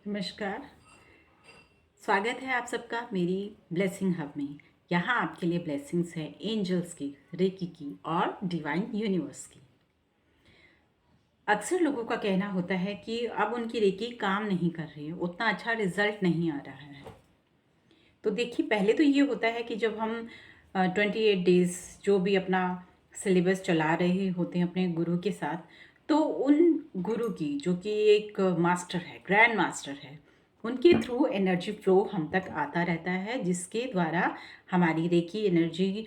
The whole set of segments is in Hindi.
नमस्कार। स्वागत है आप सबका मेरी ब्लेसिंग हब में। यहाँ आपके लिए ब्लेसिंग्स है एंजल्स की, रेकी की और डिवाइन यूनिवर्स की। अक्सर लोगों का कहना होता है कि अब उनकी रेकी काम नहीं कर रही है, उतना अच्छा रिजल्ट नहीं आ रहा है। तो देखिए, पहले तो ये होता है कि जब हम 28 डेज जो भी अपना सिलेबस चला रहे होते हैं अपने गुरु के साथ, तो उन गुरु की जो कि एक मास्टर है, ग्रैंड मास्टर है, उनके थ्रू एनर्जी फ्लो हम तक आता रहता है, जिसके द्वारा हमारी रेकी एनर्जी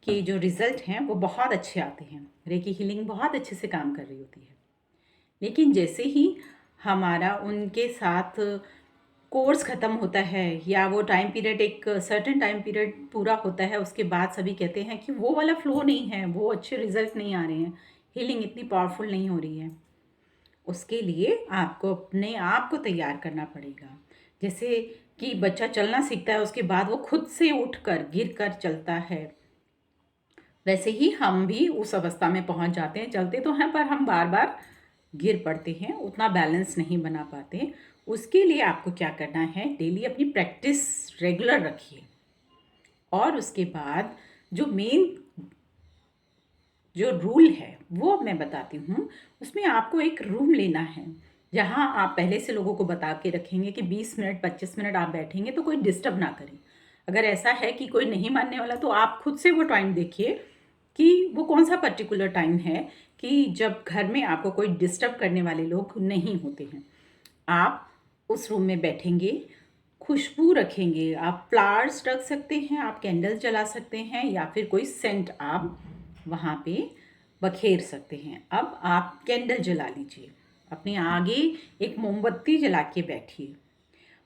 के जो रिजल्ट हैं वो बहुत अच्छे आते हैं। रेकी हीलिंग बहुत अच्छे से काम कर रही होती है। लेकिन जैसे ही हमारा उनके साथ कोर्स ख़त्म होता है या वो टाइम पीरियड, एक सर्टेन टाइम पीरियड पूरा होता है, उसके बाद सभी कहते हैं कि वो वाला फ्लो नहीं है, वो अच्छे रिजल्ट नहीं आ रहे हैं, हीलिंग इतनी पावरफुल नहीं हो रही है। उसके लिए आपको अपने आप को तैयार करना पड़ेगा। जैसे कि बच्चा चलना सीखता है, उसके बाद वो खुद से उठकर गिर कर चलता है, वैसे ही हम भी उस अवस्था में पहुंच जाते हैं। चलते तो हैं पर हम बार बार गिर पड़ते हैं, उतना बैलेंस नहीं बना पाते। उसके लिए आपको क्या करना है, डेली अपनी प्रैक्टिस रेगुलर रखिए। और उसके बाद जो मेन जो रूल है वो मैं बताती हूँ। उसमें आपको एक रूम लेना है जहाँ आप पहले से लोगों को बता के रखेंगे कि 20 मिनट 25 मिनट आप बैठेंगे तो कोई डिस्टर्ब ना करे। अगर ऐसा है कि कोई नहीं मानने वाला, तो आप खुद से वो टाइम देखिए कि वो कौन सा पर्टिकुलर टाइम है कि जब घर में आपको कोई डिस्टर्ब करने वाले लोग नहीं होते हैं। आप उस रूम में बैठेंगे, खुशबू रखेंगे, आप फ्लावर्स रख सकते हैं, आप कैंडल जला सकते हैं, या फिर कोई सेंट आप वहाँ पे बखेर सकते हैं। अब आप कैंडल जला लीजिए, अपने आगे एक मोमबत्ती जला के बैठिए।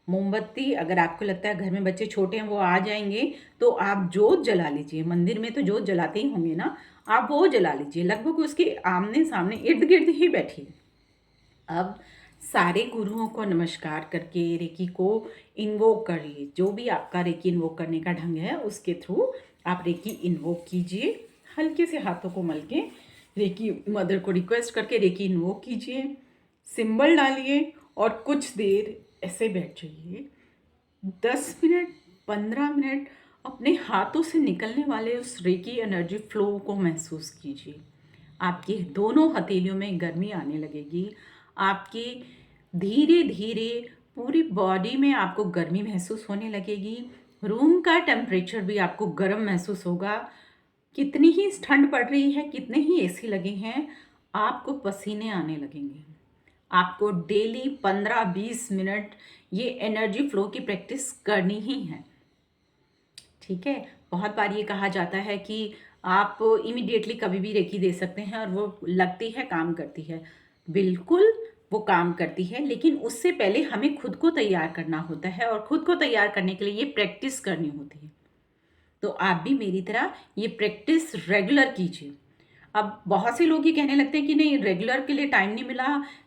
मोमबत्ती, अगर आपको लगता है घर में बच्चे छोटे हैं वो आ जाएंगे, तो आप जोत जला लीजिए। मंदिर में तो जोत जलाते ही होंगे ना, आप वो जला लीजिए, लगभग उसके आमने सामने इर्द गिर्द ही बैठिए। अब सारे गुरुओं को नमस्कार करके रेकी को इन्वोक करिए। जो भी आपका रेकी इन्वोक करने का ढंग है उसके थ्रू आप रेकी इन्वोक कीजिए। हल्के से हाथों को मल के रेकी मदर को रिक्वेस्ट करके रेकी इन्वोक कीजिए, सिंबल डालिए और कुछ देर ऐसे बैठ जाइए। 10 मिनट 15 मिनट अपने हाथों से निकलने वाले उस रेकी एनर्जी फ्लो को महसूस कीजिए। आपकी दोनों हथेलियों में गर्मी आने लगेगी। आपकी धीरे धीरे पूरी बॉडी में आपको गर्मी महसूस होने लगेगी। रूम का टेम्परेचर भी आपको गर्म महसूस होगा। कितनी ही ठंड पड़ रही है, कितने ही एसी लगे हैं, आपको पसीने आने लगेंगे। आपको डेली 15-20 मिनट ये एनर्जी फ्लो की प्रैक्टिस करनी ही है। ठीक है। बहुत बार ये कहा जाता है कि आप इमिडिएटली कभी भी रेकी दे सकते हैं और वो लगती है, काम करती है। बिल्कुल वो काम करती है, लेकिन उससे पहले हमें खुद को तैयार करना होता है, और खुद को तैयार करने के लिए ये प्रैक्टिस करनी होती है। तो आप भी मेरी तरह ये प्रैक्टिस रेगुलर कीजिए। अब बहुत से लोग ये कहने लगते हैं कि नहीं, रेगुलर के लिए टाइम नहीं मिला,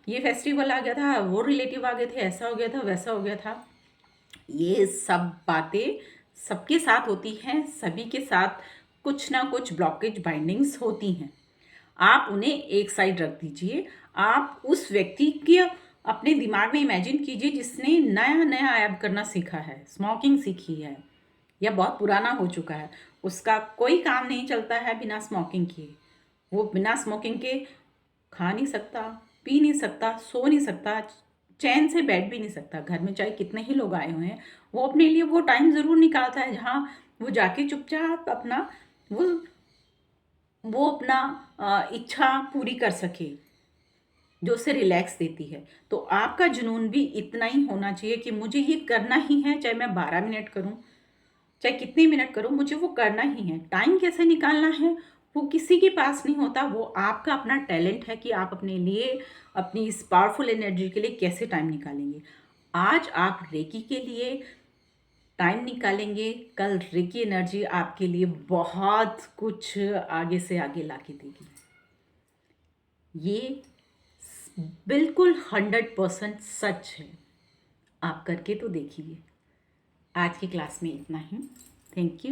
ये फेस्टिवल आ गया था, वो रिलेटिव आ गए थे, ऐसा हो गया था, वैसा हो गया था। ये सब बातें सबके साथ होती हैं, सभी के साथ कुछ ना कुछ ब्लॉकेज बाइंडिंग्स होती हैं। आप उन्हें एक साइड रख दीजिए। आप उस व्यक्ति की अपने दिमाग में इमेजिन कीजिए जिसने नया नया ऐब करना सीखा है, स्मोकिंग सीखी है या बहुत पुराना हो चुका है। उसका कोई काम नहीं चलता है बिना स्मोकिंग किए। वो बिना स्मोकिंग के खा नहीं सकता, पी नहीं सकता, सो नहीं सकता, चैन से बैठ भी नहीं सकता। घर में चाहे कितने ही लोग आए हुए हैं, वो अपने लिए वो टाइम ज़रूर निकालता है जहाँ वो जाके चुपचाप अपना वो वो अपना इच्छा पूरी कर सके, जो उसे रिलैक्स देती है। तो आपका जुनून भी इतना ही होना चाहिए कि मुझे ये करना ही है, चाहे मैं 12 मिनट करूँ, चाहे कितने मिनट करो, मुझे वो करना ही है। टाइम कैसे निकालना है वो किसी के पास नहीं होता, वो आपका अपना टैलेंट है कि आप अपने लिए, अपनी इस पावरफुल एनर्जी के लिए कैसे टाइम निकालेंगे। आज आप रेकी के लिए टाइम निकालेंगे, कल रेकी एनर्जी आपके लिए बहुत कुछ आगे से आगे ला के देगी। ये बिल्कुल 100% सच है। आप करके तो देखिए। आज की क्लास में इतना ही। Thank you.